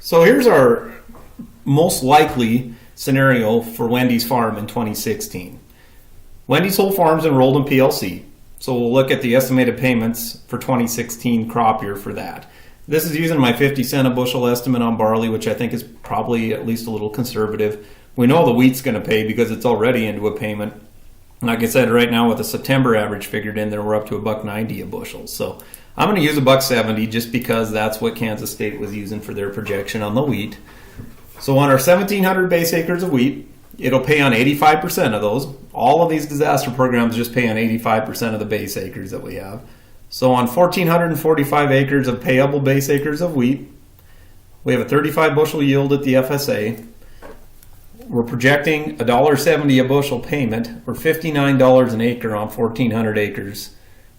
So here's our most likely scenario for Wendy's farm in 2016. Wendy's whole farm's enrolled in PLC, so we'll look at the estimated payments for 2016 crop year for that. This is using my 50 cent a bushel estimate on barley, which I think is probably at least a little conservative. We know the wheat's going to pay because it's already into a payment. Like I said, right now with the September average figured in there, we're up to $1.90 a bushel. So I'm going to use $1.70 just because that's what Kansas State was using for their projection on the wheat. So on our 1,700 base acres of wheat, it'll pay on 85% of those. All of these disaster programs just pay on 85% of the base acres that we have. So on 1,445 acres of payable base acres of wheat, we have a 35 bushel yield at the FSA. We're projecting $1.70 a bushel payment, or $59 an acre on 1,400 acres,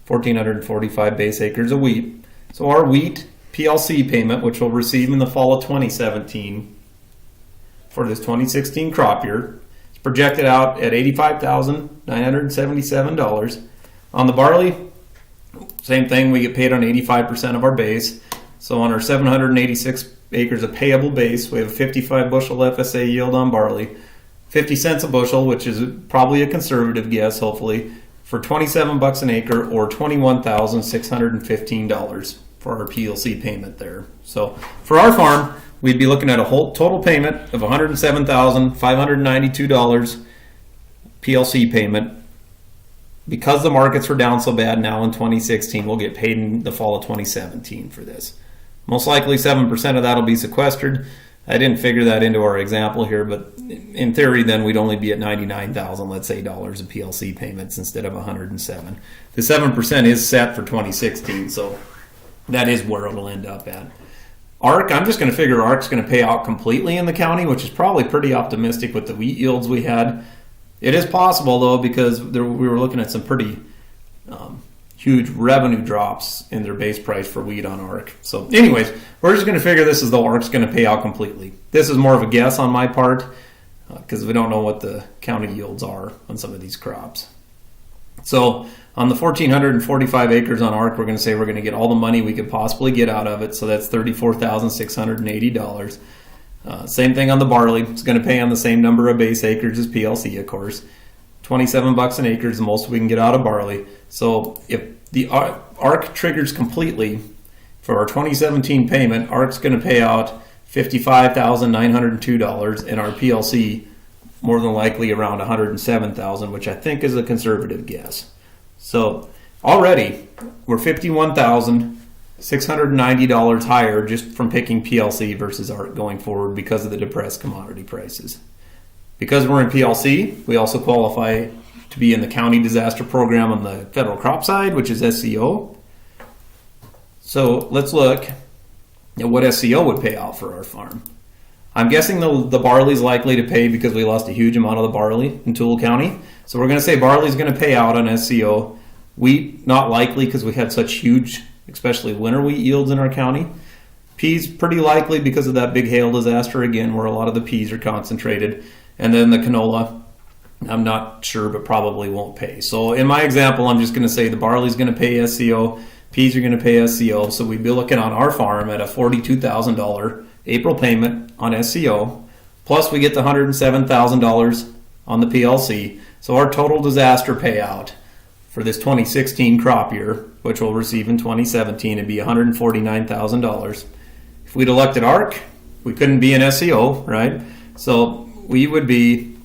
1,445 base acres of wheat. So our wheat PLC payment, which we'll receive in the fall of 2017 for this 2016 crop year, is projected out at $85,977. On the barley, same thing, we get paid on 85% of our base. So on our 786 acres of payable base, we have a 55 bushel FSA yield on barley, 50 cents a bushel, which is probably a conservative guess, hopefully, for $27 an acre, or $21,615 for our PLC payment there. So for our farm, we'd be looking at a whole total payment of $107,592 PLC payment. Because the markets were down so bad now in 2016, we'll get paid in the fall of 2017 for this. Most likely 7% of that will be sequestered. I didn't figure that into our example here, but in theory then we'd only be at 99,000, let's say, dollars of PLC payments instead of 107. The 7% is set for 2016, so that is where it'll end up at. ARC, I'm just going to figure ARC's going to pay out completely in the county, which is probably pretty optimistic with the wheat yields we had. It is possible, though, because we were looking at some pretty huge revenue drops in their base price for wheat on ARC. So anyways, we're just going to figure this as though ARC's going to pay out completely. This is more of a guess on my part because we don't know what the county yields are on some of these crops. So on the 1,445 acres on ARC, we're going to say we're going to get all the money we could possibly get out of it. So that's $34,680. Same thing on the barley. It's going to pay on the same number of base acres as PLC, of course. $27 an acre is the most we can get out of barley. So if the ARC triggers completely for our 2017 payment, ARC's going to pay out $55,902, and our PLC more than likely around $107,000, which I think is a conservative guess. So already we're $51,690 higher just from picking PLC versus ARC going forward because of the depressed commodity prices. Because we're in PLC, we also qualify to be in the county disaster program on the federal crop side, which is SEO. So let's look at what SEO would pay out for our farm. I'm guessing the barley's likely to pay because we lost a huge amount of the barley in Toole County. So we're going to say barley's going to pay out on SEO. Wheat, not likely because we had such huge, especially winter wheat yields in our county. Peas, pretty likely because of that big hail disaster again, where a lot of the peas are concentrated. And then the canola, I'm not sure, but probably won't pay. So in my example, I'm just going to say the barley's going to pay SEO, peas are going to pay SEO. So we'd be looking on our farm at a $42,000 April payment on SEO. Plus we get the $107,000 on the PLC. So our total disaster payout for this 2016 crop year, which we'll receive in 2017, would be $149,000. If we'd elected ARC, we couldn't be in SEO, right? So we would be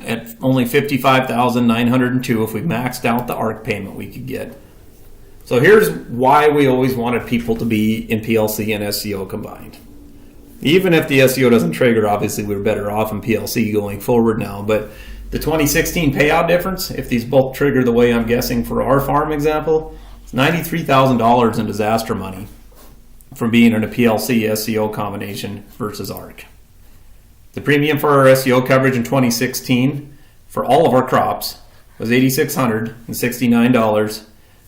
at only $55,902 if we maxed out the ARC payment we could get. So here's why we always wanted people to be in PLC and SEO combined. Even if the SEO doesn't trigger, obviously we're better off in PLC going forward now, but the 2016 payout difference, if these both trigger the way I'm guessing for our farm example, it's $93,000 in disaster money from being in a PLC SEO combination versus ARC. The premium for our SEO coverage in 2016 for all of our crops was $8,669,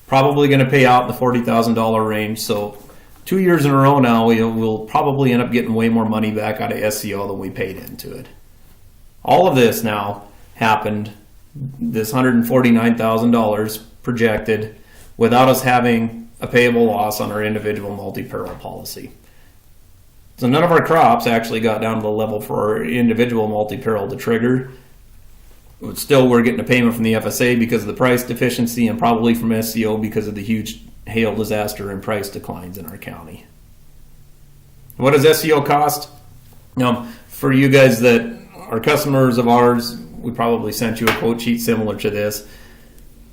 probably going to pay out in the $40,000 range. So 2 years in a row now, we'll probably end up getting way more money back out of SEO than we paid into it. All of this now happened, this $149,000 projected, without us having a payable loss on our individual multi-peril policy. So none of our crops actually got down to the level for our individual multi-peril to trigger. But still, we're getting a payment from the FSA because of the price deficiency, and probably from SEO because of the huge hail disaster and price declines in our county. What does SEO cost? Now, for you guys that are customers of ours, we probably sent you a quote sheet similar to this.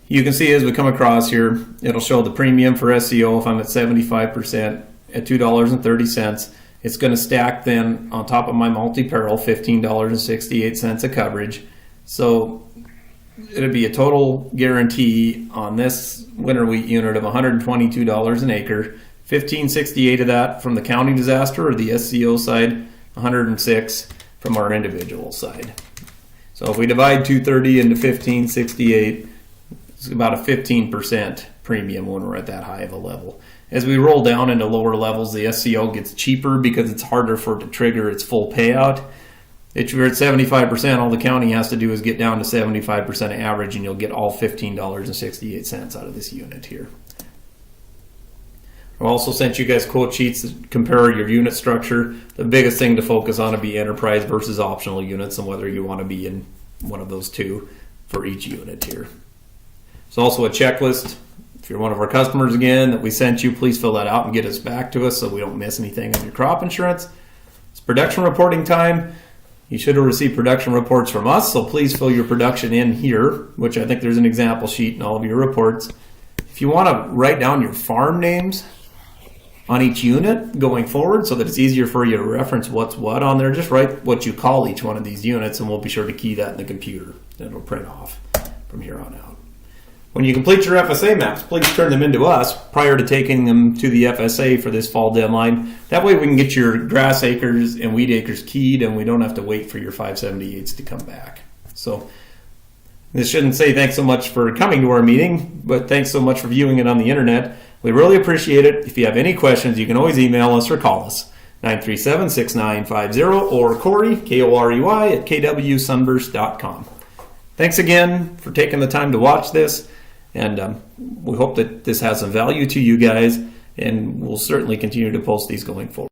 You can see as we come across here, it'll show the premium for SEO if I'm at 75% at $2.30. It's going to stack then on top of my multi-peril, $15.68 of coverage. So it'd be a total guarantee on this winter wheat unit of $122 an acre, $15.68 of that from the county disaster or the SEO side, $106 from our individual side. So if we divide 230 into 15.68, it's about a 15% premium when we're at that high of a level. As we roll down into lower levels, the SEO gets cheaper because it's harder for it to trigger its full payout. If you're at 75%, all the county has to do is get down to 75% average, and you'll get all $15.68 out of this unit here. I also sent you guys quote sheets that compare your unit structure. The biggest thing to focus on would be enterprise versus optional units and whether you want to be in one of those two for each unit here. There's also a checklist. If you're one of our customers again that we sent you, please fill that out and get us back to us so we don't miss anything on your crop insurance. It's production reporting time. You should have received production reports from us, so please fill your production in here, which I think there's an example sheet in all of your reports. If you want to write down your farm names on each unit going forward so that it's easier for you to reference what's what on there, just write what you call each one of these units, and we'll be sure to key that in the computer. It'll print off from here on out. When you complete your FSA maps, please turn them into us prior to taking them to the FSA for this fall deadline. That way we can get your grass acres and wheat acres keyed, and we don't have to wait for your 578s to come back. So this shouldn't say thanks so much for coming to our meeting, but thanks so much for viewing it on the internet. We really appreciate it. If you have any questions, you can always email us or call us, 937-6950, or Corey, K-O-R-E-Y, at kwsunburst.com. Thanks again for taking the time to watch this. And we hope that this has some value to you guys, and we'll certainly continue to post these going forward.